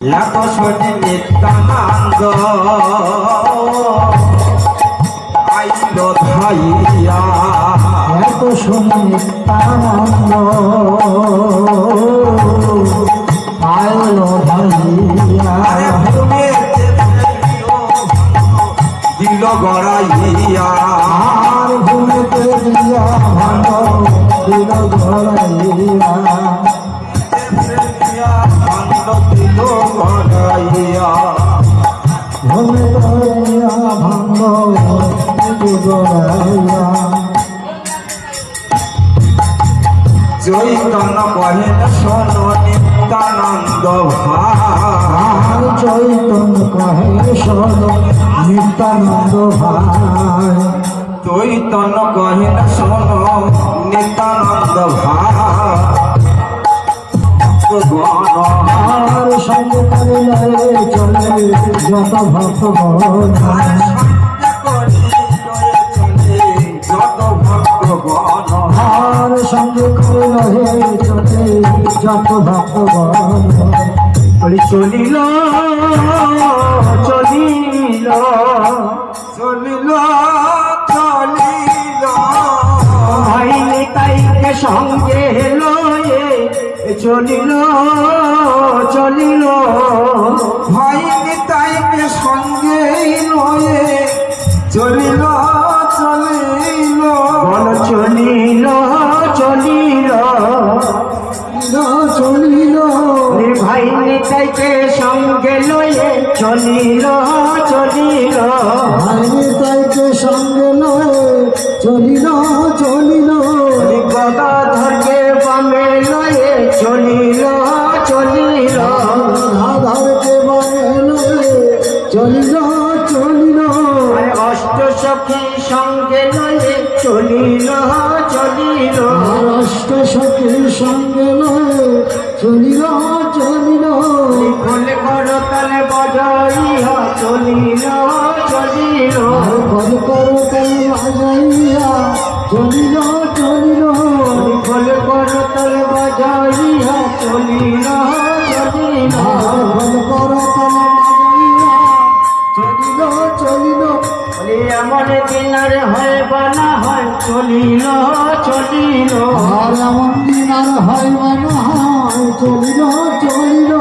এত শনি নিত্যানন্দ আইল ধাইয়া, এত শনি নিত্যানন্দ আইল ধাইয়া, দিল গড়াইয়া, আর ঘুমেতে দিয়া ভাঙ দিল ঘরাইয়া, দিল গড়াইয়া, ঘুমেতে দিয়া ভাঙ দিল ঘরাইয়া। চৈতন্য কহেন শোন নিত্যানন্দ ভাই, চৈতন্য কহে শোন নিত্যানন্দ ভাই, চৈতন্য কহেন শোন নিত্যানন্দ ভাই, আর সঙ্গে করে চলে যত ভক্তগণ, আর সঙ্গে করে চলে যত ভক্তগণ, চলিল চলিল চলিল চলিল ভাই তাইকে সঙ্গে লয়ে চলিল চলিল, ভাই নিতাইকে সঙ্গে লয়ে চলিল চলিল, বল চলিল চলিল চলিল, ভাই নিতাইকে সঙ্গে লয়ে চলিল চলিল, ভাই নিতাইকে সঙ্গে লয়ে চলিল চলিল, গদাধরকে বামে লয়ে চলিল চলিল, গদাধরকে বামে লয়ে চলিল চলিল, অষ্ট সখী সঙ্গে লয়ে চলিল চলিল, অষ্ট সখী সঙ্গে লয়ে চলিল চলিল, কোলে করতালে বজাইয়া চলিল চলিল, কোলে করতালে বাজাইয়া চলিল চলিল, কোলে করতালে বাজাইয়া চলিল চলিল, কোলে করতালে বাজাইয়া চলিল চলিল, এমন দিন আর হয় বা না হয় চলিল চলিল, আর এমন দিন আর হয় বা না হয় চলিল চলিল।